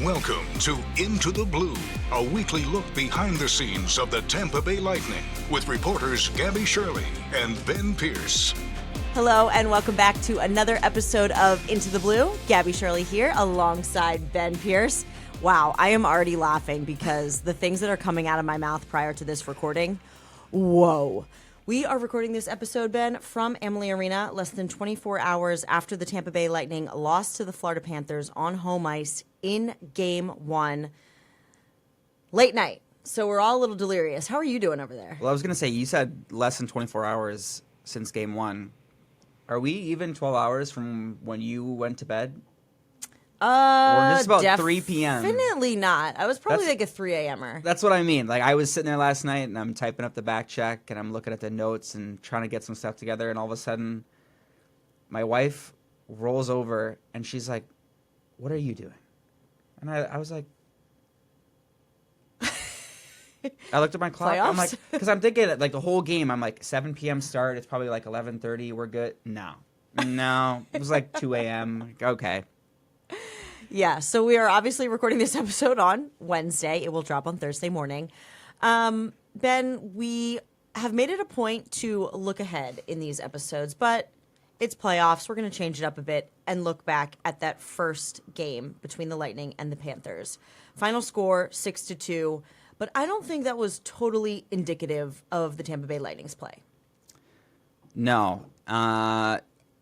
Welcome to Into the Blue, a weekly look behind the scenes of the Tampa Bay Lightning with reporters Gabby, Shirley, and Ben Pierce. Hello and welcome back to another episode of Into the Blue. Gabby, Shirley here alongside Ben Pierce. Wow, I am already laughing because the things that are coming out of my mouth prior to this recording, whoa. We are recording this episode, Ben, from Amalie Arena less than 24 hours after the Tampa Bay Lightning lost to the Florida Panthers on home ice in Game 1. Late night, so we're all a little delirious. How are you doing over there? Well, I was going to say, you said less than 24 hours since Game 1. Are we even 12 hours from when you went to bed? Or just about 3 p.m.? Definitely not. I was probably like a 3 a.m.er. That's what I mean. Like, I was sitting there last night, and I'm typing up the back check, and I'm looking at the notes and trying to get some stuff together, and all of a sudden, my wife rolls over, and she's like, "What are you doing?" And I was like, I looked at my clock. Playoffs? I'm like, because I'm thinking that, like, the whole game, I'm like, 7 p.m. start. It's probably like 11:30. We're good. No. It was like 2 a.m. Like, okay. Yeah, so we are obviously recording this episode on Wednesday. It will drop on Thursday morning. Ben, we have made it a point to look ahead in these episodes, but it's playoffs. We're going to change it up a bit and look back at that first game between the Lightning and the Panthers. Final score, 6-2, but I don't think that was totally indicative of the Tampa Bay Lightning's play. No.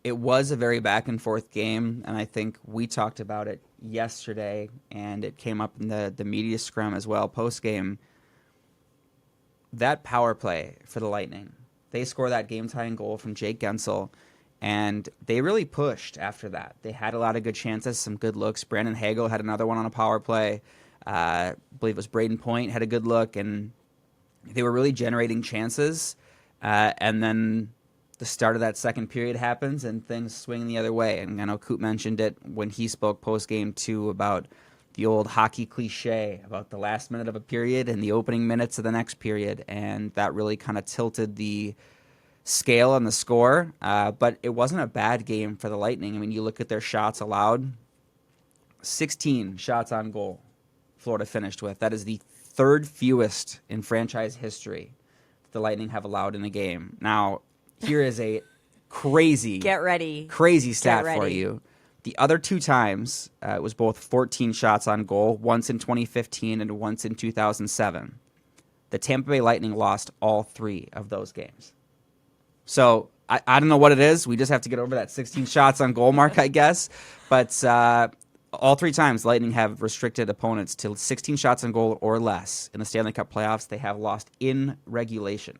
It was a very back-and-forth game, and I think we talked about it yesterday, and it came up in the media scrum as well, post-game. That power play for the Lightning, they score that game-tying goal from Jake Guentzel, and they really pushed after that. They had a lot of good chances, some good looks. Brandon Hagel had another one on a power play. I believe it was Braden Point had a good look, and they were really generating chances, and then the start of that second period happens and things swing the other way. And I know Coop mentioned it when he spoke post-game too about the old hockey cliche about the last minute of a period and the opening minutes of the next period. And that really kind of tilted the scale on the score. But it wasn't a bad game for the Lightning. I mean, you look at their shots allowed, 16 shots on goal Florida finished with. That is the third fewest in franchise history the Lightning have allowed in a game. Now, here is a crazy stat for you. The other two times, it was both 14 shots on goal, once in 2015 and once in 2007. The Tampa Bay Lightning lost all three of those games. So I don't know what it is. We just have to get over that 16 shots on goal mark, I guess. But all three times, Lightning have restricted opponents to 16 shots on goal or less. In the Stanley Cup playoffs, they have lost in regulation.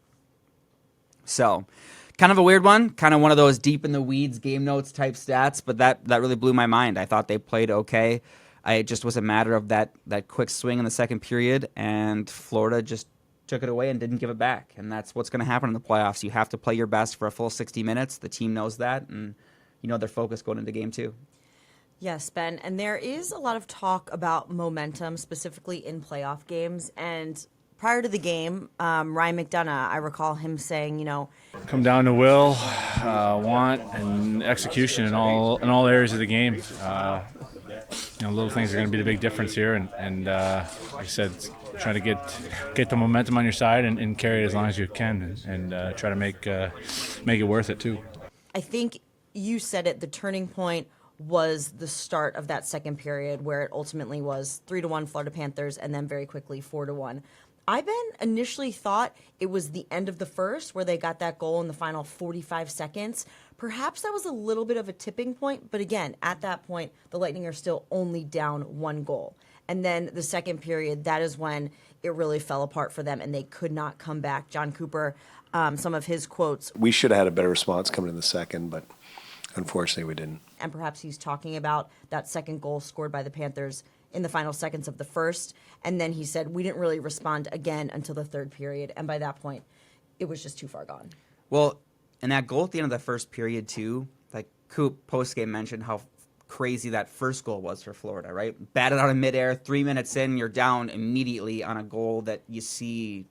So, kind of a weird one, kind of one of those deep in the weeds game notes type stats, but that really blew my mind. I thought they played okay. It just was a matter of that quick swing in the second period, and Florida just took it away and didn't give it back. And that's what's going to happen in the playoffs. You have to play your best for a full 60 minutes. The team knows that, and you know their focus going into game 2. Yes, Ben, and there is a lot of talk about momentum, specifically in playoff games, and prior to the game, Ryan McDonough, I recall him saying, come down to will, want, and execution in all areas of the game. Little things are going to be the big difference here, and like I said, trying to get the momentum on your side and carry it as long as you can, and try to make it worth it too. I think you said it. The turning point was the start of that second period, where it ultimately was 3-1 Florida Panthers, and then very quickly 4-1. I, Ben, initially thought it was the end of the first where they got that goal in the final 45 seconds. Perhaps that was a little bit of a tipping point, but again, at that point, the Lightning are still only down 1 goal. And then the second period, that is when it really fell apart for them and they could not come back. John Cooper, some of his quotes. We should have had a better response coming in the second, but unfortunately we didn't. And perhaps he's talking about that second goal scored by the Panthers in the final seconds of the first. And then he said, we didn't really respond again until the third period. And by that point, it was just too far gone. Well, and that goal at the end of the first period, too, like Coop postgame mentioned how crazy that first goal was for Florida, right? Batted out in midair, 3 minutes in, you're down immediately on a goal that you see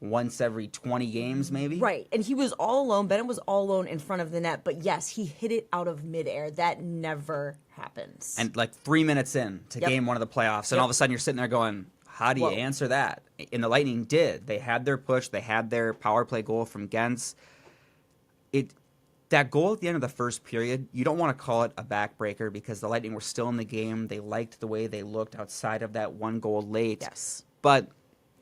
once every 20 games, maybe. Right. And he was all alone. Bennett was all alone in front of the net. But yes, he hit it out of midair. That never happens. And like 3 minutes in to game one of the playoffs, and all of a sudden you're sitting there going, how do you answer that? And the Lightning did. They had their push. They had their power play goal from Gens. That goal at the end of the first period, you don't want to call it a backbreaker because the Lightning were still in the game. They liked the way they looked outside of that one goal late. Yes. But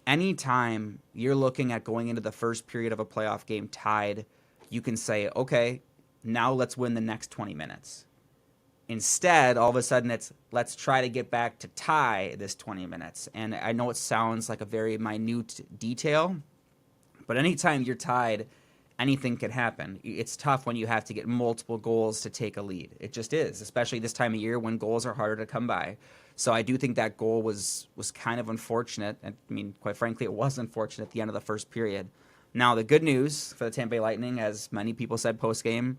anytime you're looking at going into the first period of a playoff game tied, you can say, okay, now let's win the next 20 minutes. Instead, all of a sudden, it's let's try to get back to tie this 20 minutes. And I know it sounds like a very minute detail, but anytime you're tied, anything can happen. It's tough when you have to get multiple goals to take a lead. It just is, especially this time of year when goals are harder to come by. So I do think that goal was kind of unfortunate. I mean, quite frankly, it was unfortunate at the end of the first period. Now, the good news for the Tampa Bay Lightning, as many people said post-game,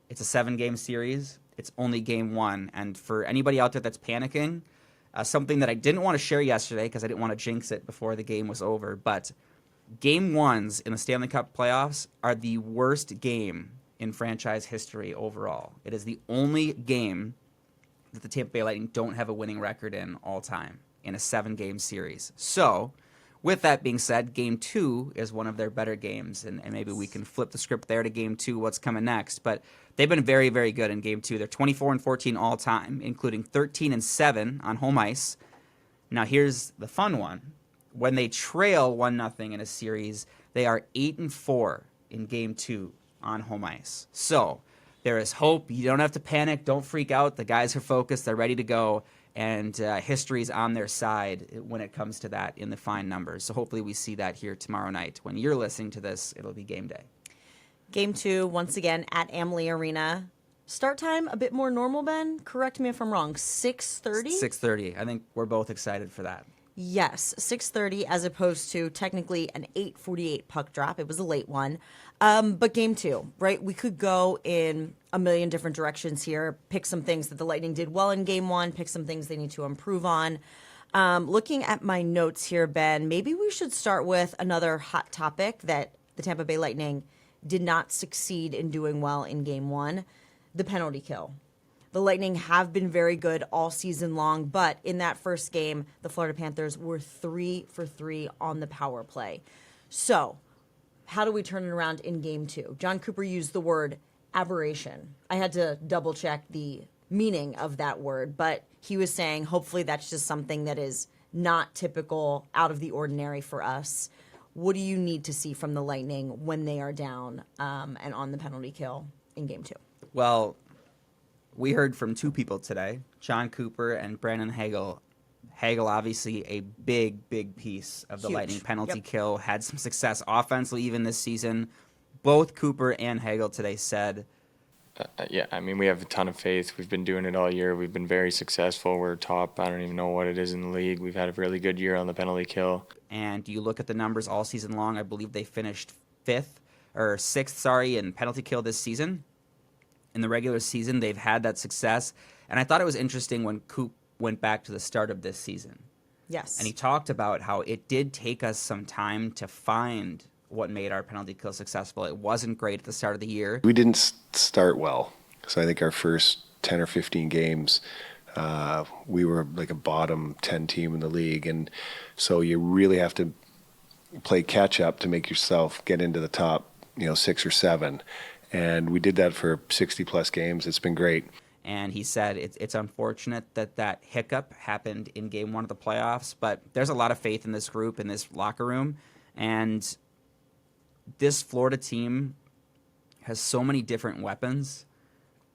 it's a 7-game series. It's only game 1. And for anybody out there that's panicking, something that I didn't want to share yesterday because I didn't want to jinx it before the game was over, but Game 1s in the Stanley Cup playoffs are the worst game in franchise history overall. It is the only game that the Tampa Bay Lightning don't have a winning record in all time in a 7-game series. So, with that being said, Game 2 is one of their better games, and maybe we can flip the script there to Game 2, what's coming next. But they've been very, very good in Game 2. They're 24-14 all time, including 13-7 on home ice. Now, here's the fun one. When they trail 1-0 in a series, they are 8-4 in Game 2 on home ice. So there is hope. You don't have to panic. Don't freak out. The guys are focused. They're ready to go. And history's on their side when it comes to that in the fine numbers. So hopefully we see that here tomorrow night. When you're listening to this, it'll be game day. Game 2, once again, at Amalie Arena. Start time, a bit more normal, Ben? Correct me if I'm wrong. 6:30? 6:30. I think we're both excited for that. Yes, 6:30 as opposed to technically an 8:48 puck drop. It was a late one. But Game 2, right? We could go in a million different directions here. Pick some things that the Lightning did well in Game 1. Pick some things they need to improve on. Looking at my notes here, Ben, maybe we should start with another hot topic that the Tampa Bay Lightning did not succeed in doing well in Game 1, the penalty kill. The Lightning have been very good all season long, but in that first game, the Florida Panthers were 3 for 3 on the power play. So, how do we turn it around in Game 2? John Cooper used the word aberration. I had to double check the meaning of that word, but he was saying hopefully that's just something that is not typical, out of the ordinary for us. What do you need to see from the Lightning when they are down and on the penalty kill in Game 2? Well, we heard from two people today, John Cooper and Brandon Hagel. Hagel, obviously, a big, big piece of the Huge. Lightning penalty Yep. kill, had some success offensively even this season. Both Cooper and Hagel today said, Yeah, I mean, we have a ton of faith. We've been doing it all year. We've been very successful. We're top. I don't even know what it is in the league. We've had a really good year on the penalty kill. and you look at the numbers all season long, I believe they finished 6th in penalty kill this season. In the regular season, they've had that success. And I thought it was interesting when Coop went back to the start of this season. Yes. And he talked about how it did take us some time to find what made our penalty kill successful. It wasn't great at the start of the year. We didn't start well. So I think our first 10 or 15 games, we were like a bottom 10 team in the league. And so you really have to play catch up to make yourself get into the top, 6 or 7. And we did that for 60 plus games. It's been great. And he said it's unfortunate that hiccup happened in Game 1 of the playoffs, but there's a lot of faith in this group, in this locker room. And this Florida team has so many different weapons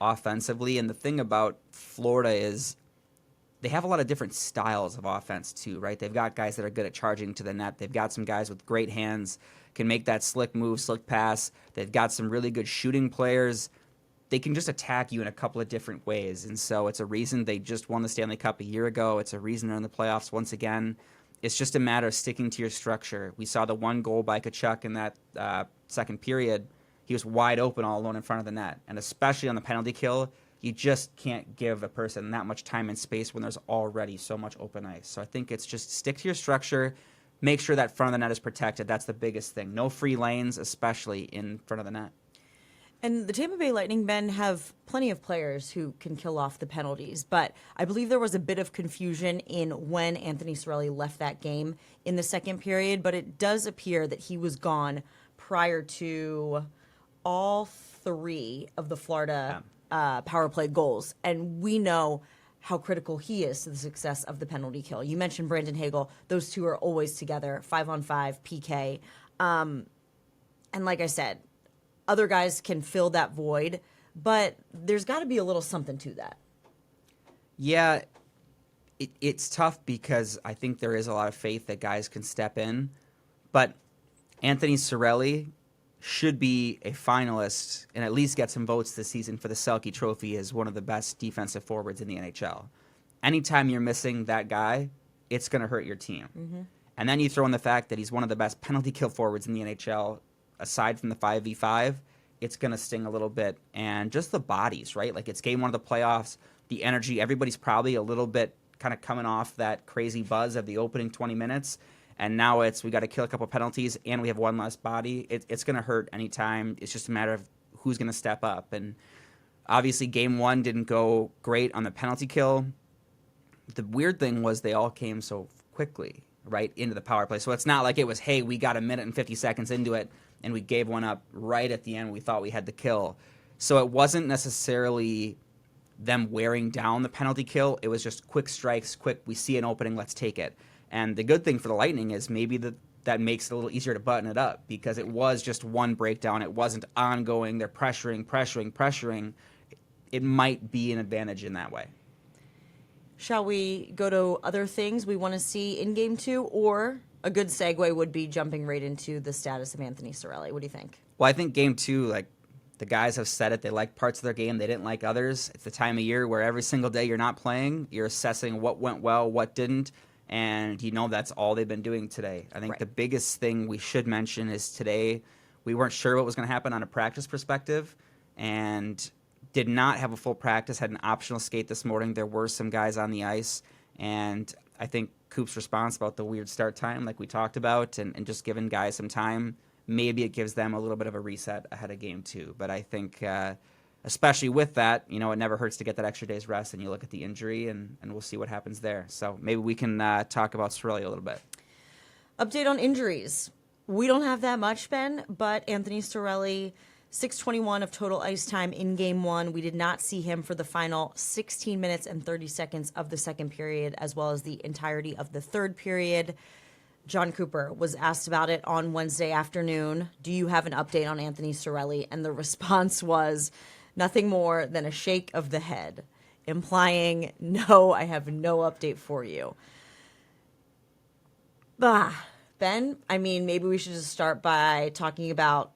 offensively. And the thing about Florida is they have a lot of different styles of offense too, right? They've got guys that are good at charging to the net. They've got some guys with great hands, can make that slick move, slick pass. They've got some really good shooting players. They can just attack you in a couple of different ways. And so it's a reason they just won the Stanley Cup a year ago. It's a reason they're in the playoffs once again. It's just a matter of sticking to your structure. We saw the one goal by Tkachuk in that second period. He was wide open all alone in front of the net. And especially on the penalty kill, you just can't give a person that much time and space when there's already so much open ice. So I think it's just stick to your structure, make sure that front of the net is protected. That's the biggest thing. No free lanes, especially in front of the net. And the Tampa Bay Lightning, Ben, have plenty of players who can kill off the penalties. But I believe there was a bit of confusion in when Anthony Cirelli left that game in the second period. But it does appear that he was gone prior to all three of the Florida power play goals. And we know how critical he is to the success of the penalty kill. You mentioned Brandon Hagel. Those two are always together, 5-on-5, PK. And like I said, other guys can fill that void, but there's got to be a little something to that. Yeah, it's tough because I think there is a lot of faith that guys can step in, but Anthony Cirelli should be a finalist and at least get some votes this season for the Selke Trophy as one of the best defensive forwards in the NHL. Anytime you're missing that guy, it's going to hurt your team. Mm-hmm. And then you throw in the fact that he's one of the best penalty kill forwards in the NHL, aside from the 5v5, it's going to sting a little bit. And just the bodies, right? Like, it's game one of the playoffs, the energy, everybody's probably a little bit kind of coming off that crazy buzz of the opening 20 minutes. And now we got to kill a couple penalties, and we have one less body. It's going to hurt anytime. It's just a matter of who's going to step up. And obviously, game one didn't go great on the penalty kill. The weird thing was they all came so quickly, right, into the power play. So it's not like it was, hey, we got a minute and 50 seconds into it, and we gave one up right at the end. We thought we had the kill. So it wasn't necessarily them wearing down the penalty kill. It was just quick strikes, we see an opening, let's take it. And the good thing for the Lightning is maybe that makes it a little easier to button it up because it was just one breakdown. It wasn't ongoing. They're pressuring. It might be an advantage in that way. Shall we go to other things we want to see in Game 2? Or a good segue would be jumping right into the status of Anthony Cirelli. What do you think? Well, I think Game 2, like the guys have said it, they like parts of their game they didn't like others. It's the time of year where every single day you're not playing, you're assessing what went well, what didn't, and that's all they've been doing today. I think The biggest thing we should mention is today we weren't sure what was going to happen on a practice perspective and did not have a full practice, had an optional skate this morning. There were some guys on the ice, and I think Coop's response about the weird start time, like we talked about, and just giving guys some time, maybe it gives them a little bit of a reset ahead of Game 2. But I think, especially with that, it never hurts to get that extra day's rest, and you look at the injury, and we'll see what happens there. So maybe we can talk about Shirley a little bit. Update on injuries. We don't have that much, Ben, but Anthony Cirelli, 6:21 of total ice time in Game 1. We did not see him for the final 16 minutes and 30 seconds of the second period, as well as the entirety of the third period. John Cooper was asked about it on Wednesday afternoon. Do you have an update on Anthony Cirelli? And the response was nothing more than a shake of the head, implying, no, I have no update for you. Ben, I mean, maybe we should just start by talking about,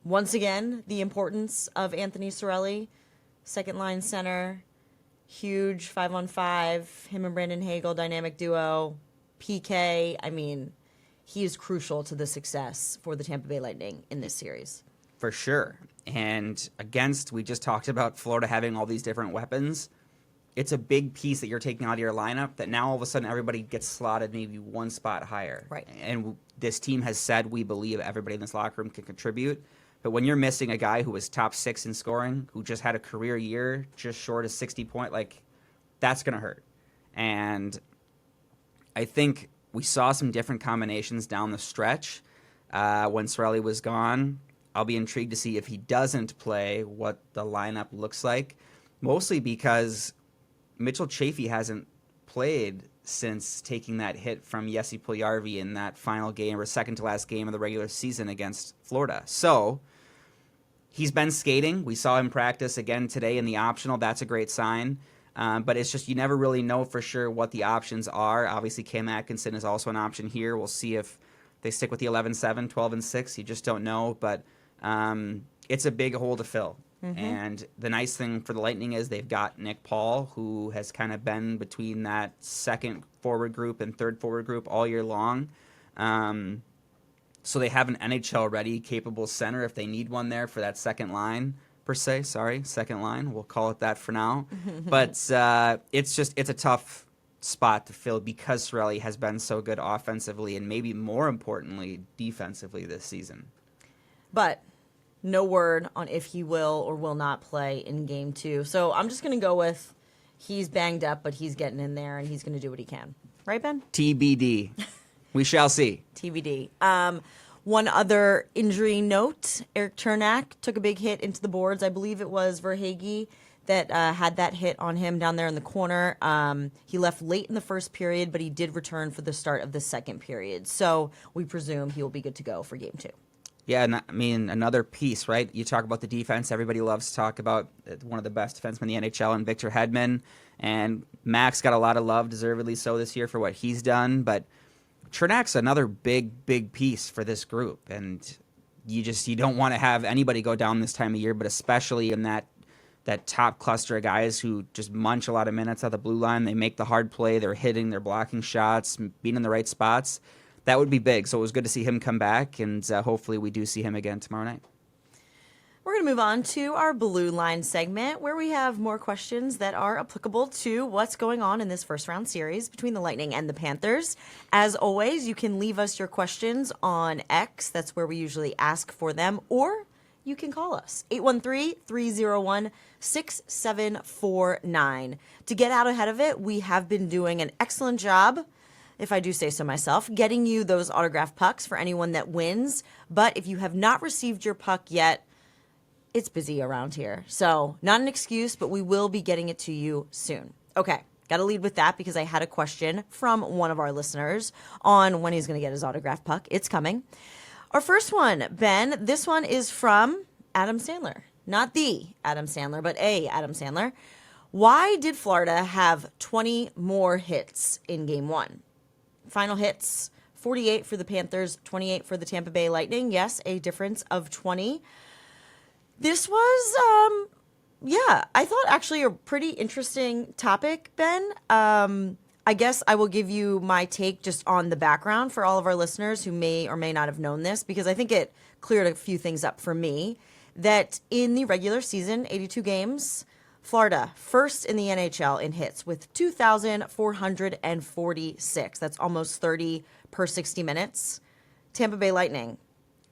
once again, the importance of Anthony Cirelli, second line center, huge 5-on-5, him and Brandon Hagel, dynamic duo, PK. I mean, he is crucial to the success for the Tampa Bay Lightning in this series. For sure. And we just talked about Florida having all these different weapons. It's a big piece that you're taking out of your lineup that now all of a sudden everybody gets slotted maybe one spot higher. Right. And this team has said we believe everybody in this locker room can contribute. But when you're missing a guy who was top 6 in scoring, who just had a career year just short of 60 points, that's going to hurt. And I think we saw some different combinations down the stretch when Cirelli was gone. I'll be intrigued to see if he doesn't play what the lineup looks like, mostly because Mitchell Chaffee hasn't played since taking that hit from Jesse Puljujarvi in that final game or second to last game of the regular season against Florida. So he's been skating. We saw him practice again today in the optional. That's a great sign. But it's just you never really know for sure what the options are. Obviously, Cam Atkinson is also an option here. We'll see if they stick with the 11-7, 12-6. You just don't know. But it's a big hole to fill. Mm-hmm. And the nice thing for the Lightning is they've got Nick Paul, who has kind of been between that second forward group and third forward group all year long. So they have an NHL-ready, capable center if they need one there for that second line. Second line. We'll call it that for now. But it's a tough spot to fill because Shirley has been so good offensively and maybe more importantly defensively this season. But no word on if he will or will not play in game 2. So I'm just going to go with he's banged up, but he's getting in there and he's going to do what he can. Right, Ben? TBD. We shall see. TBD. One other injury note, Eric Chernak took a big hit into the boards. I believe it was Verhaeghe that had that hit on him down there in the corner. He left late in the first period, but he did return for the start of the second period. So we presume he will be good to go for game 2. Yeah, and I mean, another piece, right? You talk about the defense. Everybody loves to talk about one of the best defensemen in the NHL, and Victor Hedman. And Max got a lot of love, deservedly so, this year for what he's done. But Chernak's another big piece for this group. And you don't want to have anybody go down this time of year, but especially in that top cluster of guys who just munch a lot of minutes at the blue line. They make the hard play. They're hitting, they're blocking shots, being in the right spots. That would be big. So it was good to see him come back, and hopefully we do see him again tomorrow night. We're going to move on to our Blue Line segment where we have more questions that are applicable to what's going on in this first round series between the Lightning and the Panthers. As always, you can leave us your questions on X. That's where we usually ask for them. Or you can call us, 813-301-6749. To get out ahead of it, we have been doing an excellent job, if I do say so myself, getting you those autographed pucks for anyone that wins. But if you have not received your puck yet, it's busy around here. So not an excuse, but we will be getting it to you soon. Okay, got to lead with that because I had a question from one of our listeners on when he's going to get his autographed puck. It's coming. Our first one, Ben, this one is from Adam Sandler. Not the Adam Sandler, but a Adam Sandler. Why did Florida have 20 more hits in game 1? Final hits, 48 for the Panthers, 28 for the Tampa Bay Lightning. Yes, a difference of 20. This was, I thought actually a pretty interesting topic, Ben. I guess I will give you my take just on the background for all of our listeners who may or may not have known this, because I think it cleared a few things up for me. That in the regular season, 82 games, Florida first in the NHL in hits with 2,446. That's almost 30 per 60 minutes. Tampa Bay Lightning,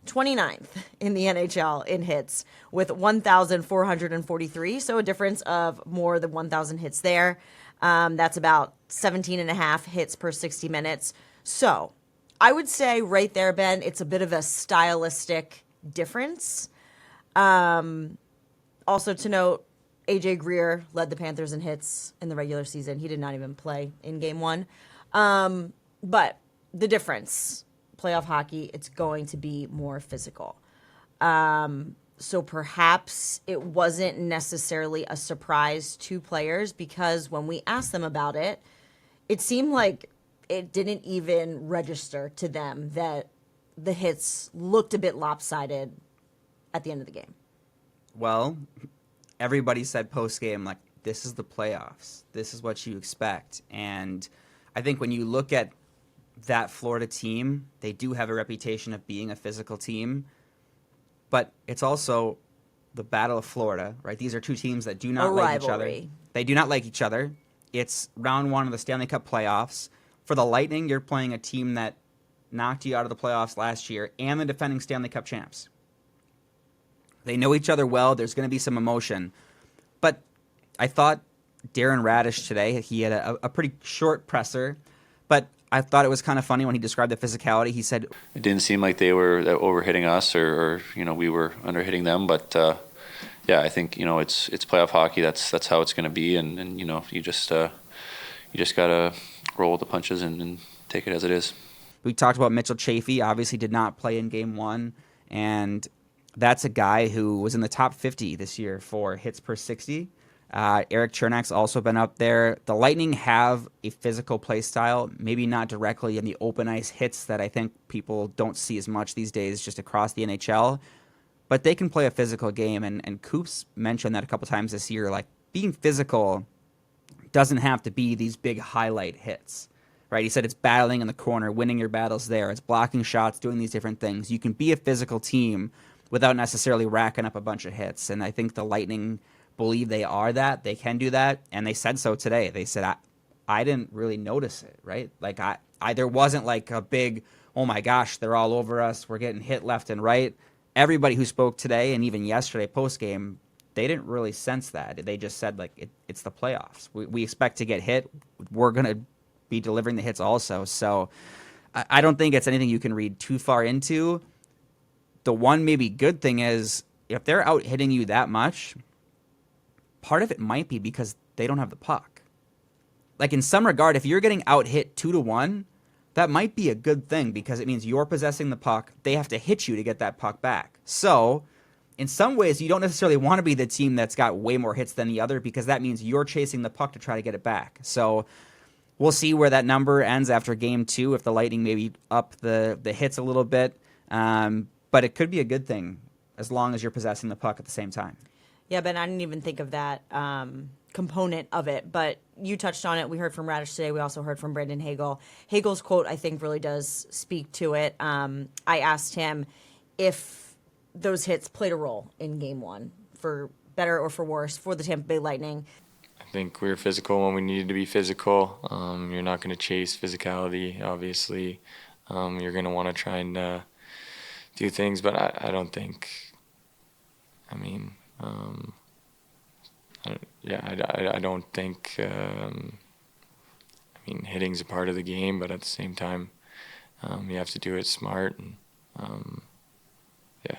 29th in the NHL in hits with 1,443. So a difference of more than 1,000 hits there. That's about 17 and a half hits per 60 minutes. So I would say right there, Ben, it's a bit of a stylistic difference. Also to note, AJ Greer led the Panthers in hits in the regular season. He did not even play in game 1. But the difference, playoff hockey, it's going to be more physical. So perhaps it wasn't necessarily a surprise to players, because when we asked them about it, it seemed like it didn't even register to them that the hits looked a bit lopsided at the end of the game. Well, everybody said post-game, like, this is the playoffs. This is what you expect. And I think when you look at that Florida team, they do have a reputation of being a physical team. But it's also the Battle of Florida, right? These are two teams that do not like each other. They do not like each other. It's round 1 of the Stanley Cup playoffs. For the Lightning, you're playing a team that knocked you out of the playoffs last year and the defending Stanley Cup champs. They know each other well. There's going to be some emotion. But I thought Darren Radish today, he had a pretty short presser, but I thought it was kind of funny when he described the physicality. He said it didn't seem like they were overhitting us or we were underhitting them, but I think it's playoff hockey. That's how it's going to be, and you just gotta roll with the punches and take it as it is. We talked about Mitchell Chaffee. Obviously, did not play in Game 1, and that's a guy who was in the top 50 this year for hits per 60. Eric Chernak's also been up there. The Lightning have a physical play style, maybe not directly in the open ice hits that I think people don't see as much these days just across the NHL, but they can play a physical game. And Coops mentioned that a couple times this year, like, being physical doesn't have to be these big highlight hits, right? He said it's battling in the corner, winning your battles there. It's blocking shots, doing these different things. You can be a physical team without necessarily racking up a bunch of hits. And I think the Lightning believe they are that. They can do that. And they said so today. They said, I didn't really notice it, right? Like I there wasn't like a big, oh my gosh, they're all over us, we're getting hit left and right. Everybody who spoke today and even yesterday post game, they didn't really sense that. They just said like it's the playoffs. We expect to get hit. We're gonna be delivering the hits also. So I don't think it's anything you can read too far into. The one maybe good thing is if they're out hitting you that much, part of it might be because they don't have the puck. Like in some regard, if you're getting out hit 2-1, that might be a good thing because it means you're possessing the puck. They have to hit you to get that puck back. So in some ways, you don't necessarily want to be the team that's got way more hits than the other because that means you're chasing the puck to try to get it back. So we'll see where that number ends after game 2 if the Lightning maybe up the hits a little bit. But it could be a good thing as long as you're possessing the puck at the same time. Yeah, Ben, I didn't even think of that component of it, but you touched on it. We heard from Radish today. We also heard from Brandon Hagel. Hagel's quote, I think, really does speak to it. I asked him if those hits played a role in game 1, for better or for worse, for the Tampa Bay Lightning. I think we were physical when we needed to be physical. You're not going to chase physicality, obviously. You're going to want to try and do things, but I don't think, I mean, I don't think, I mean, hitting's a part of the game, but at the same time, you have to do it smart. And, yeah.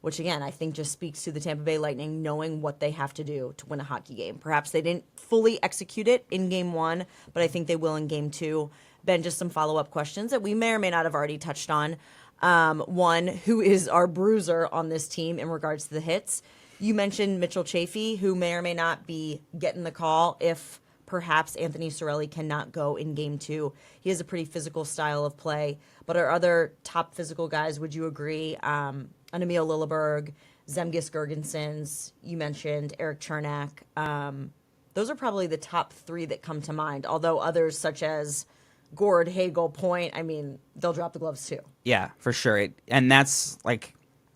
Which, again, I think just speaks to the Tampa Bay Lightning knowing what they have to do to win a hockey game. Perhaps they didn't fully execute it in game 1, but I think they will in game 2. Ben, just some follow-up questions that we may or may not have already touched on. One, who is our bruiser on this team in regards to the hits? You mentioned Mitchell Chafee, who may or may not be getting the call if perhaps Anthony Cirelli cannot go in game 2. He has a pretty physical style of play. But our other top physical guys, would you agree? Emil Lilleberg, Zemgus Girgensons, you mentioned Eric Chernak. Those are probably the top 3 that come to mind, although others such as Gord, Hagel, Point, I mean, they'll drop the gloves too. Yeah, for sure. And that's like,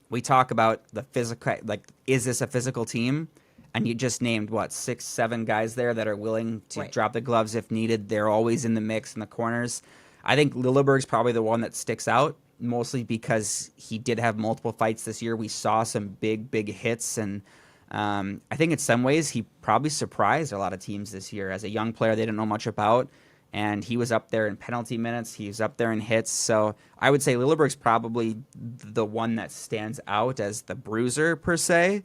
we talk about the physical, like, is this a physical team? And you just named, 6, 7 guys there that are willing to drop the gloves if needed. They're always in the mix in the corners. I think Lilleberg's probably the one that sticks out, mostly because he did have multiple fights this year. We saw some big hits. And I think in some ways he probably surprised a lot of teams this year. As a young player they didn't know much about. And he was up there in penalty minutes. He was up there in hits. So I would say Lilleberg's probably the one that stands out as the bruiser, per se.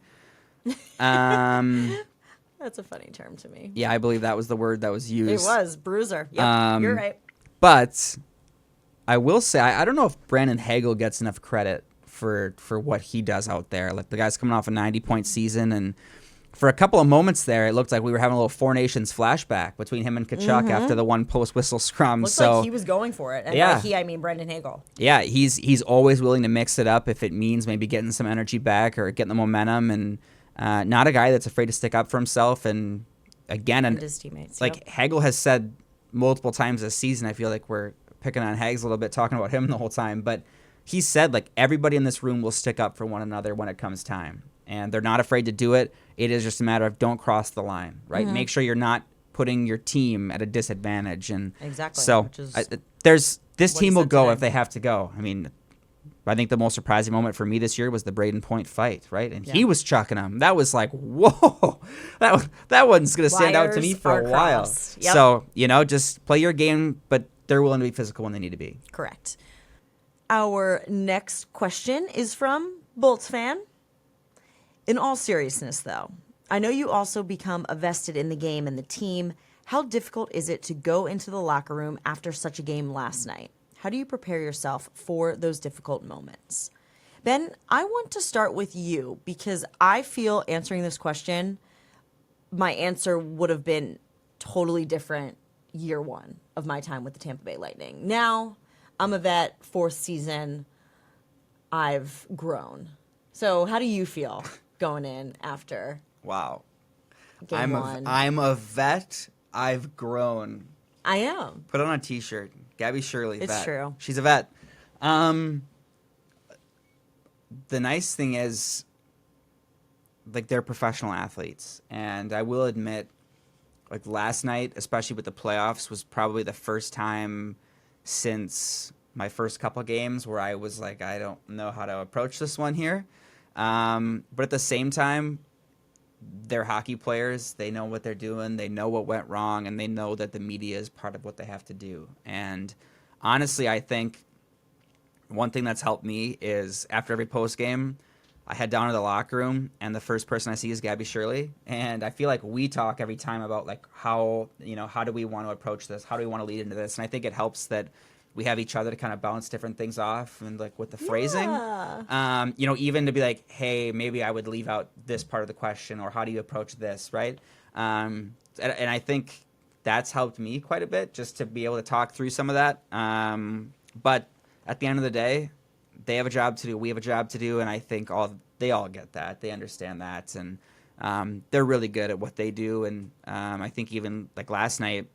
That's a funny term to me. Yeah, I believe that was the word that was used. It was, bruiser. Yep, you're right. But I will say, I don't know if Brandon Hagel gets enough credit for what he does out there. Like, the guy's coming off a 90-point season, and for a couple of moments there, it looked like we were having a little Four Nations flashback between him and Tkachuk after the one post-whistle scrum. Looks like he was going for it. And by he, I mean Brendan Hagel. Yeah, he's always willing to mix it up if it means maybe getting some energy back or getting the momentum. And not a guy that's afraid to stick up for himself. And again, and his teammates. Like Hagel has said multiple times this season, I feel like we're picking on Hags a little bit, talking about him the whole time. But he said, like, everybody in this room will stick up for one another when it comes time. And they're not afraid to do it. It is just a matter of don't cross the line, right? Mm-hmm. Make sure you're not putting your team at a disadvantage. And exactly. So this team will go if they have to go. I mean, I think the most surprising moment for me this year was the Braden Point fight, right? And he was chucking him. That was like, whoa, that one's going to stand out to me for a while. Yep. So, just play your game, but they're willing to be physical when they need to be. Correct. Our next question is from Bolts fan. In all seriousness, though, I know you also become vested in the game and the team. How difficult is it to go into the locker room after such a game last night? How do you prepare yourself for those difficult moments? Ben, I want to start with you because I feel answering this question, my answer would have been totally different year 1 of my time with the Tampa Bay Lightning. Now, I'm a vet, 4th season. I've grown. So how do you feel going in after game 1? I'm a vet. I've grown. I am. Put it on a T-shirt. Gabby Shirley, it's vet. True. She's a vet. The nice thing is, like, they're professional athletes. And I will admit, like last night, especially with the playoffs, was probably the first time since my first couple games where I was like, I don't know how to approach this one here. But at the same time, they're hockey players. They know what they're doing. They know what went wrong, and they know that the media is part of what they have to do. And honestly, I think one thing that's helped me is after every post game, I head down to the locker room, and the first person I see is Gabby Shirley. And I feel like we talk every time about like how do we want to approach this? How do we want to lead into this? And I think it helps that we have each other to kind of bounce different things off and like with the phrasing, even to be like, hey, maybe I would leave out this part of the question, or how do you approach this, right? And I think that's helped me quite a bit just to be able to talk through some of that. But at the end of the day, they have a job to do. We have a job to do. And I think they all get that. They understand that. And they're really good at what they do. And I think even like last night,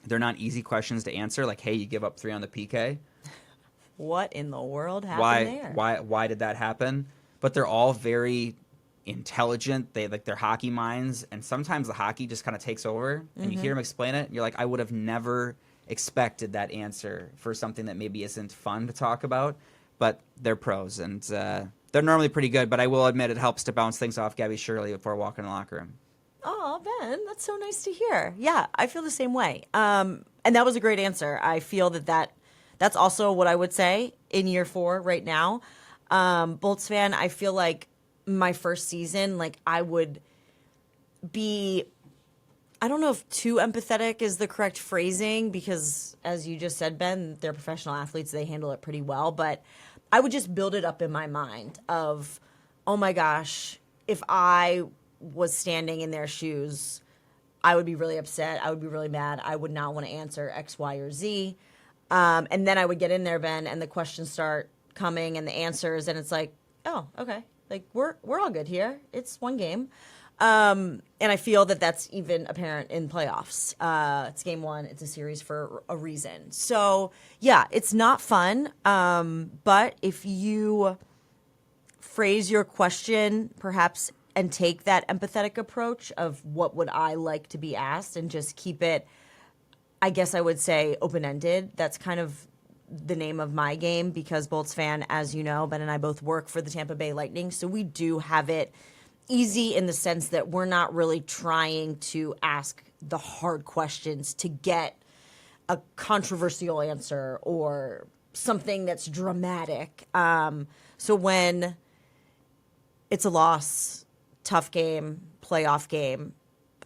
they're not easy questions to answer. Like, hey, you give up 3 on the PK. What in the world happened there? Why did that happen? But they're all very intelligent. They like their hockey minds, and sometimes the hockey just kind of takes over, and you hear them explain it, and you're like, I would have never expected that answer for something that maybe isn't fun to talk about. But they're pros, and they're normally pretty good. But I will admit it helps to bounce things off Gabby Shirley before walking in the locker room. Oh, Ben, that's so nice to hear. Yeah, I feel the same way. And that was a great answer. I feel that's also what I would say in year 4 right now. Bolts fan, I feel like my first season, like I would be, I don't know if too empathetic is the correct phrasing, because as you just said, Ben, they're professional athletes. They handle it pretty well. But I would just build it up in my mind of, oh my gosh, if I was standing in their shoes, I would be really upset. I would be really mad. I would not want to answer X, Y, or Z. And then I would get in there, Ben, and the questions start coming and the answers, and it's like, oh, okay. Like, we're all good here. It's one game. And I feel that that's even apparent in playoffs. It's game 1. It's a series for a reason. So, yeah, it's not fun. But if you phrase your question perhaps and take that empathetic approach of what would I like to be asked, and just keep it, I guess I would say, open-ended. That's kind of the name of my game, because Bolts fan, as you know, Ben and I both work for the Tampa Bay Lightning, so we do have it easy in the sense that we're not really trying to ask the hard questions to get a controversial answer or something that's dramatic. So when it's a loss, tough game, playoff game,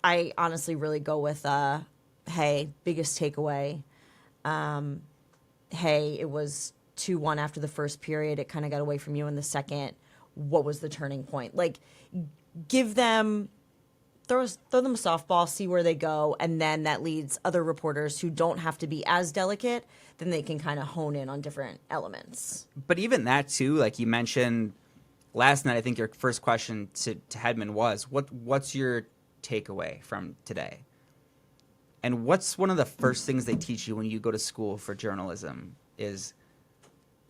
I honestly really go with, hey, biggest takeaway. Hey, it was 2-1 after the first period. It kind of got away from you in the second. What was the turning point? Like, give them, throw them a softball, see where they go, and then that leads other reporters who don't have to be as delicate, then they can kind of hone in on different elements. But even that, too, like you mentioned last night, I think your first question to Hedman was, what's your takeaway from today? And what's one of the first things they teach you when you go to school for journalism is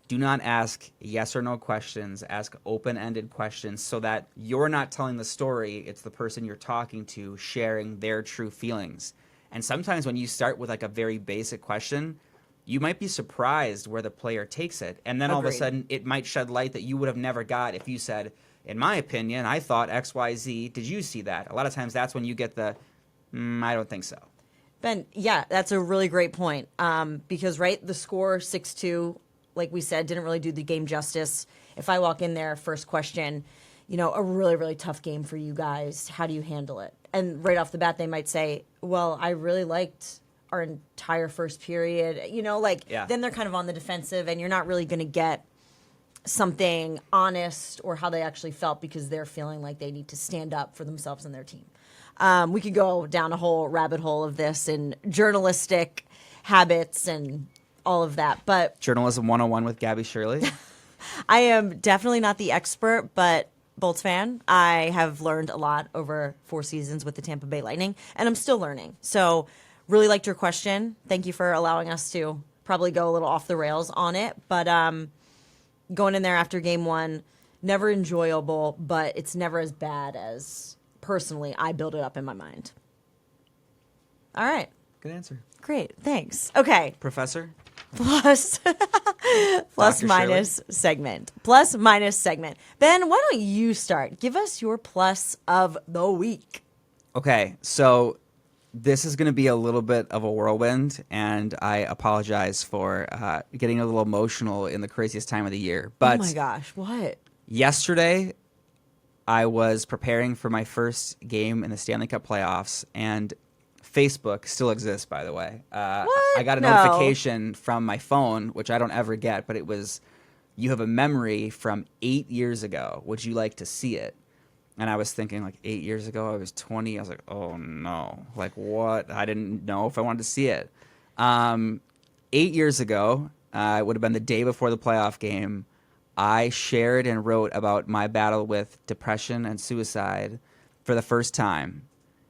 do not ask yes or no questions, ask open-ended questions so that you're not telling the story, it's the person you're talking to sharing their true feelings. And sometimes when you start with like a very basic question, you might be surprised where the player takes it. And then all of a sudden it might shed light that you would have never got if you said, in my opinion, I thought X, Y, Z. Did you see that? A lot of times that's when you get the, I don't think so. Ben, yeah, that's a really great point. Because, right, the score 6-2, like we said, didn't really do the game justice. If I walk in there, first question, a really, really tough game for you guys. How do you handle it? And right off the bat, they might say, well, I really liked our entire first period. Then they're kind of on the defensive, and you're not really going to get something honest or how they actually felt, because they're feeling like they need to stand up for themselves and their team. We could go down a whole rabbit hole of this and journalistic habits and all of that. But Journalism 101 with Gabby Shirley. I am definitely not the expert, but Bolts fan, I have learned a lot over 4 seasons with the Tampa Bay Lightning, and I'm still learning. So really liked your question. Thank you for allowing us to probably go a little off the rails on it. But going in there after game 1, never enjoyable, but it's never as bad as, personally, I build it up in my mind. All right. Good answer. Great. Thanks. Okay. Professor? Plus Dr. minus segment. Plus minus segment. Ben, why don't you start? Give us your plus of the week. Okay, so this is going to be a little bit of a whirlwind, and I apologize for getting a little emotional in the craziest time of the year. But oh my gosh, what? yesterday, I was preparing for my first game in the Stanley Cup playoffs, and Facebook still exists, by the way. What? I got a No. notification from my phone, which I don't ever get, but it was, you have a memory from 8 years ago. Would you like to see it? And I was thinking, like, 8 years ago, I was 20. I was like, oh, no. Like, what? I didn't know if I wanted to see it. 8 years ago, it would have been the day before the playoff game, I shared and wrote about my battle with depression and suicide for the first time.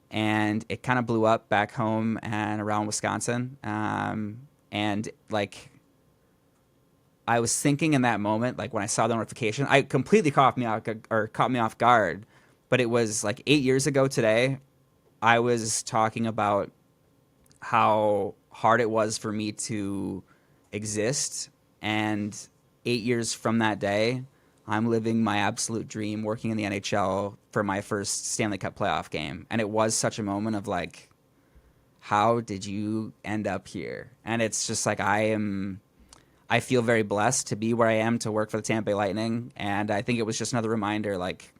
And it kind of blew up back home and around Wisconsin. And, like, I was thinking in that moment, like, when I saw the notification, I completely caught me off guard. But it was, like, 8 years ago today, I was talking about how hard it was for me to exist. And 8 years from that day, I'm living my absolute dream, working in the NHL for my first Stanley Cup playoff game. And it was such a moment of, like, how did you end up here? And it's just like I feel very blessed to be where I am, to work for the Tampa Bay Lightning. And I think it was just another reminder, like,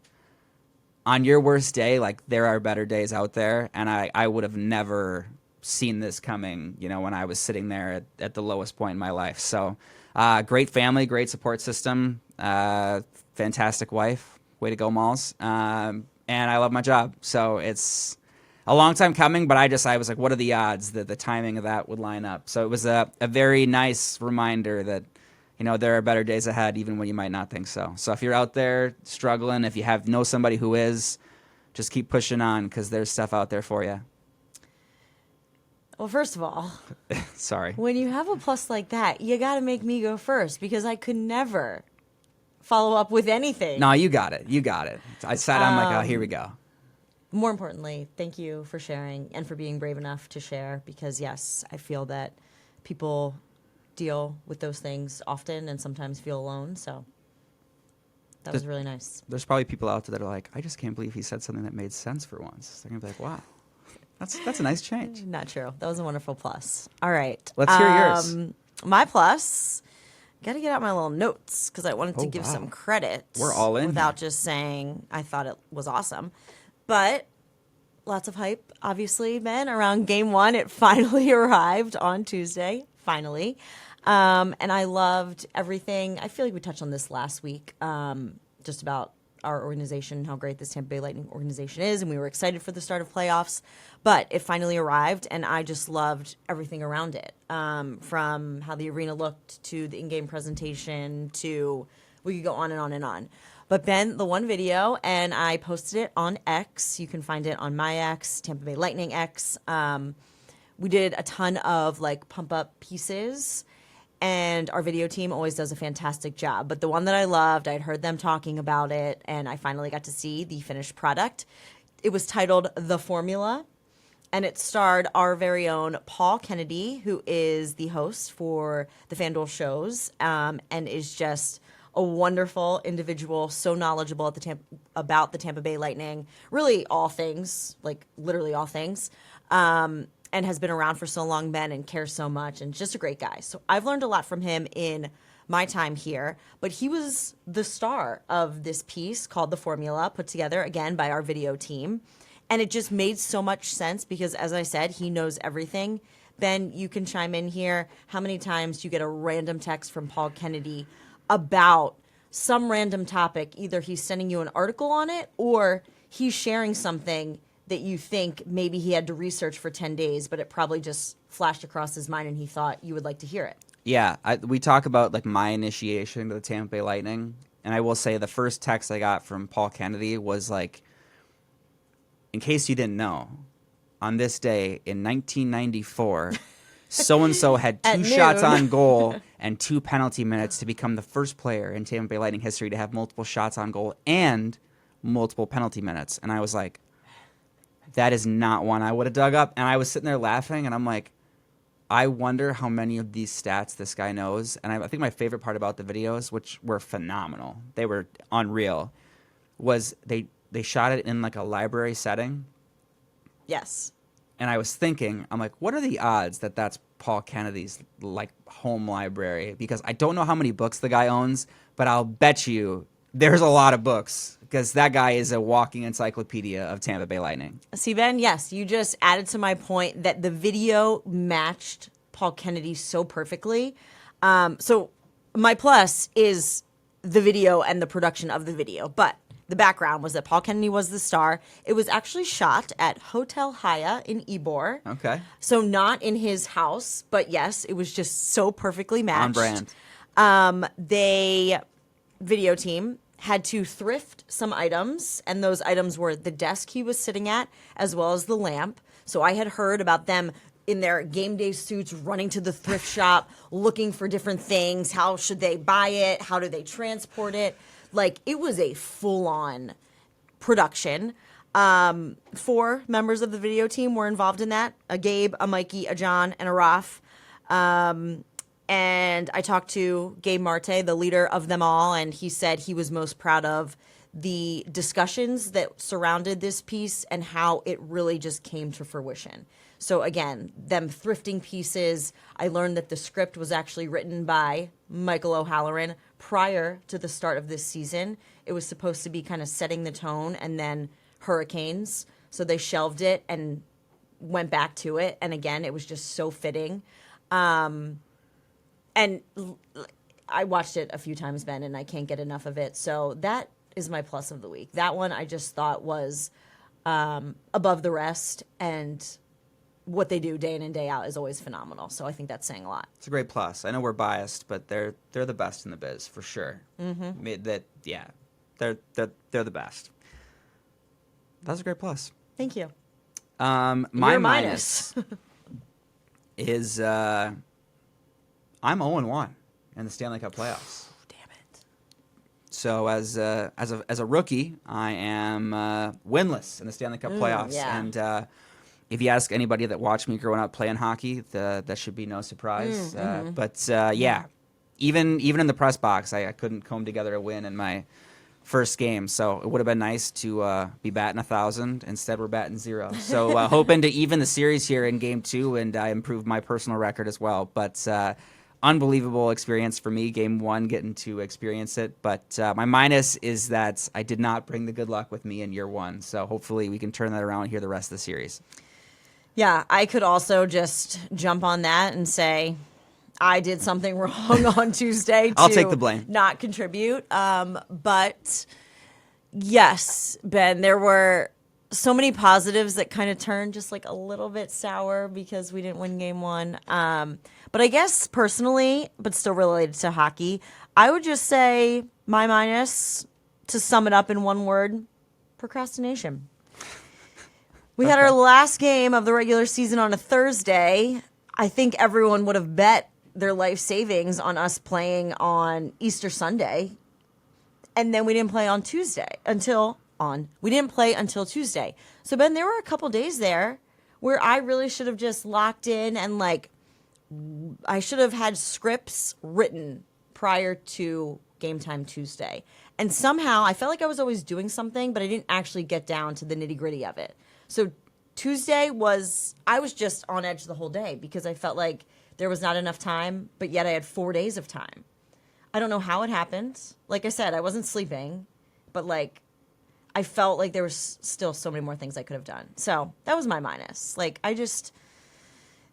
on your worst day, like, there are better days out there. And I would have never seen this coming, you know, when I was sitting there at the lowest point in my life. So great family, great support system, fantastic wife. Way to go, Malls. And I love my job. So it's a long time coming, but I was like, what are the odds that the timing of that would line up? So it was a very nice reminder that, you know, there are better days ahead, even when you might not think so. So if you're out there struggling, if you know somebody who is, just keep pushing on, because there's stuff out there for you. Well, first of all, Sorry. when you have a plus like that, you got to make me go first, because I could never follow up with anything. No, you got it. You got it. I sat on like, oh, here we go. More importantly, thank you for sharing and for being brave enough to share, because, yes, I feel that people deal with those things often and sometimes feel alone. So that was really nice. There's probably people out there that are like, I just can't believe he said something that made sense for once. They're going to be like, wow, that's a nice change. Not true. That was a wonderful plus. All right. Let's hear yours. My plus, got to get out my little notes, because I wanted to Oh, give wow. some credit. We're all in without here. just saying I thought it was awesome. But lots of hype, obviously, Ben, around game one. It finally arrived on Tuesday, finally. And I loved everything. I feel like we touched on this last week, just about our organization, how great this Tampa Bay Lightning organization is, and we were excited for the start of playoffs. But it finally arrived, and I just loved everything around it, from how the arena looked to the in-game presentation to we could go on and on and on. But Ben, the one video, and I posted it on X. You can find it on my X, Tampa Bay Lightning X. We did a ton of like pump up pieces, and our video team always does a fantastic job. But the one that I loved, I'd heard them talking about it, and I finally got to see the finished product. It was titled The Formula, and it starred our very own Paul Kennedy, who is the host for the FanDuel shows, and is just a wonderful individual, so knowledgeable about the Tampa Bay Lightning, really all things, like literally all things, and has been around for so long, Ben, and cares so much, and just a great guy. So I've learned a lot from him in my time here, but he was the star of this piece called The Formula, put together, again, by our video team. And it just made so much sense because, as I said, he knows everything. Ben, you can chime in here. How many times do you get a random text from Paul Kennedy about some random topic? Either he's sending you an article on it or he's sharing something that you think maybe he had to research for 10 days, but it probably just flashed across his mind and he thought you would like to hear it. Yeah, we talk about like my initiation to the Tampa Bay Lightning, and I will say the first text I got from Paul Kennedy was like, in case you didn't know, on this day in 1994, so-and-so had At 2 shots noon. on goal and 2 penalty minutes to become the first player in Tampa Bay Lightning history to have multiple shots on goal and multiple penalty minutes. And I was like, that is not one I would have dug up. And I was sitting there laughing, and I'm like, I wonder how many of these stats this guy knows. And I think my favorite part about the videos, which were phenomenal, they were unreal, was they shot it in like a library setting. Yes. And I was thinking, I'm like, what are the odds that that's Paul Kennedy's like home library? Because I don't know how many books the guy owns, but I'll bet you there's a lot of books, because that guy is a walking encyclopedia of Tampa Bay Lightning. See, Ben, yes, you just added to my point that the video matched Paul Kennedy so perfectly. So my plus is the video and the production of the video, but the background was that Paul Kennedy was the star. It was actually shot at Hotel Haya in Ybor. Okay. So not in his house, but yes, it was just so perfectly matched. On brand. Video team had to thrift some items, and those items were the desk he was sitting at as well as the lamp. So I had heard about them in their game day suits running to the thrift shop looking for different things. How should they buy it? How do they transport it? Like, it was a full-on production. 4 members of the video team were involved in that: a Gabe, a Mikey, a John, and a Raf. And I talked to Gabe Marte, the leader of them all, and he said he was most proud of the discussions that surrounded this piece and how it really just came to fruition. So again, them thrifting pieces. I learned that the script was actually written by Michael O'Halloran prior to the start of this season. It was supposed to be kind of setting the tone, and then hurricanes. So they shelved it and went back to it. And again, it was just so fitting. And I watched it a few times, Ben, and I can't get enough of it. So that is my plus of the week. That one I just thought was above the rest, and what they do day in and day out is always phenomenal. So I think that's saying a lot. It's a great plus. I know we're biased, but they're the best in the biz for sure. Mm-hmm. They're the best. That's a great plus. Thank you. My Your minus is I'm 0-1 in the Stanley Cup playoffs. Damn it. So as a rookie, I am winless in the Stanley Cup playoffs. Yeah. And if you ask anybody that watched me growing up playing hockey, that should be no surprise. But yeah, even in the press box, I couldn't comb together a win in my first game. So it would have been nice to be batting 1,000. Instead, we're batting 0. So hoping to even the series here in Game 2 and improve my personal record as well. But unbelievable experience for me, Game 1, getting to experience it. But my minus is that I did not bring the good luck with me in year 1. So hopefully we can turn that around here the rest of the series. Yeah, I could also just jump on that and say I did something wrong on Tuesday I'll take the blame. Not contribute. But yes, Ben, there were so many positives that kind of turned just like a little bit sour because we didn't win Game 1. But I guess personally, but still related to hockey, I would just say my minus, to sum it up in one word: procrastination. We had our last game of the regular season on a Thursday. I think everyone would have bet their life savings on us playing on Easter Sunday. And then we didn't play on Tuesday we didn't play until Tuesday. So Ben, there were a couple days there where I really should have just locked in and I should have had scripts written prior to game time Tuesday. And somehow I felt like I was always doing something, but I didn't actually get down to the nitty-gritty of it. So Tuesday I was just on edge the whole day because I felt like there was not enough time, but yet I had 4 days of time. I don't know how it happened. Like I said, I wasn't sleeping, but I felt like there was still so many more things I could have done. So that was my minus.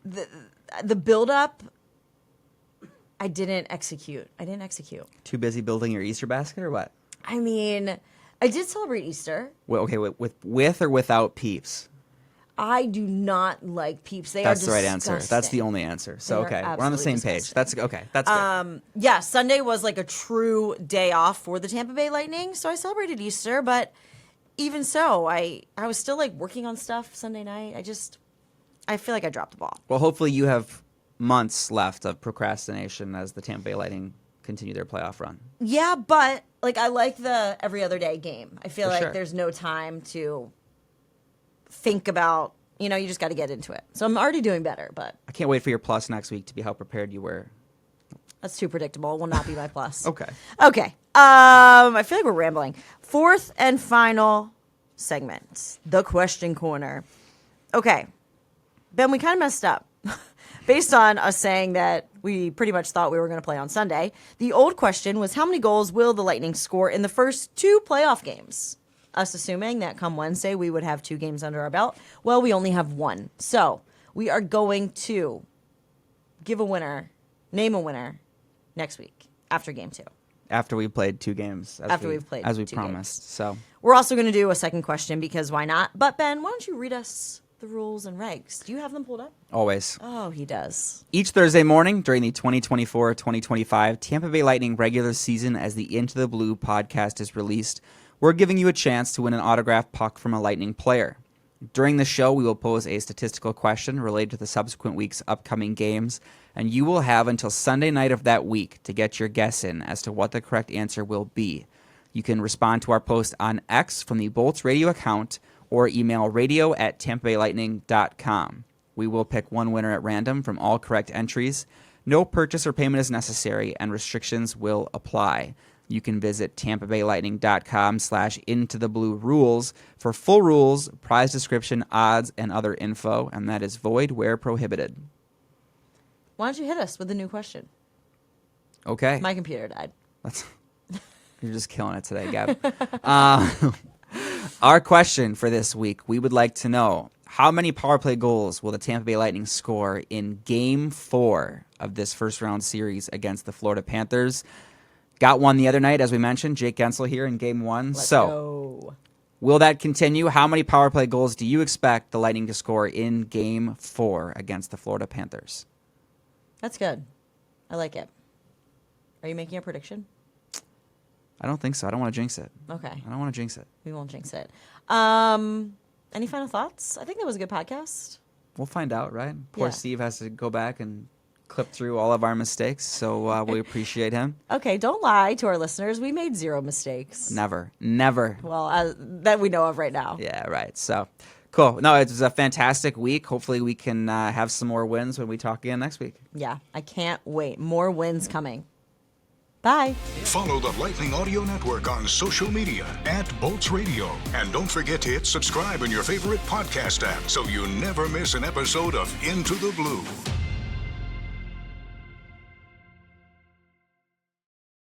The build-up, I didn't execute. Too busy building your Easter basket or what? I mean, I did celebrate Easter. Well, okay, with or without peeps? I do not like peeps. That's the right answer. That's the only answer. So, okay, we're on the same page. That's okay. That's good. Yeah, Sunday was like a true day off for the Tampa Bay Lightning, so I celebrated Easter, but even so, I was still working on stuff Sunday night. I feel like I dropped the ball. Well, hopefully you have months left of procrastination as the Tampa Bay Lightning continue their playoff run. Yeah, but I like the every other day game. I feel For like sure. there's no time to think about, you just got to get into it. So I'm already doing better, but I can't wait for your plus next week to be how prepared you were. that's too predictable. It will not be my plus. Okay. Okay. I feel like we're rambling. Fourth and final segment, the question corner. Okay. Ben, we kind of messed up based on us saying that we pretty much thought we were going to play on Sunday. The old question was, how many goals will the Lightning score in the first 2 playoff games? Us assuming that come Wednesday we would have 2 games under our belt. Well, we only have 1. So we are going to name a winner next week after game 2. After we played 2 games. As we 2 promised. games. So We're also going to do a second question because why not? But Ben, why don't you read us the rules and regs? Do you have them pulled up? always. Oh, he does. Each Thursday morning during the 2024-2025 Tampa Bay Lightning regular season, as the Into the Blue podcast is released, we're giving you a chance to win an autographed puck from a Lightning player. During the show, we will pose a statistical question related to the subsequent week's upcoming games, and you will have until Sunday night of that week to get your guess in as to what the correct answer will be. You can respond to our post on X from the Bolts Radio account or email radio@tampabaylightning.com. We will pick one winner at random from all correct entries. No purchase or payment is necessary, and restrictions will apply. You can visit tampabaylightning.com/intothebluerules for full rules, prize description, odds, and other info, and that is void where prohibited. Why don't you hit us with a new question? Okay. My computer died. You're just killing it today, Gab. Our question for this week, we would like to know, how many power play goals will the Tampa Bay Lightning score in Game 4 of this first-round series against the Florida Panthers? Got one the other night, as we mentioned, Jake Gensel here in Game 1. Let's go. Will that continue? How many power play goals do you expect the Lightning to score in Game 4 against the Florida Panthers? That's good. I like it. Are you making a prediction? I don't think so. I don't want to jinx it. Okay. I don't want to jinx it. We won't jinx it. Any final thoughts? I think that was a good podcast. We'll find out, right? Poor Yeah. Steve has to go back and clip through all of our mistakes, so we appreciate him. Okay, don't lie to our listeners. We made 0 mistakes. Never. Well, that we know of right now. Yeah, right. So, cool. No, it was a fantastic week. Hopefully we can have some more wins when we talk again next week. Yeah, I can't wait. More wins coming. Bye. Follow the Lightning Audio Network on social media @Bolts Radio. And don't forget to hit subscribe in your favorite podcast app so you never miss an episode of Into the Blue.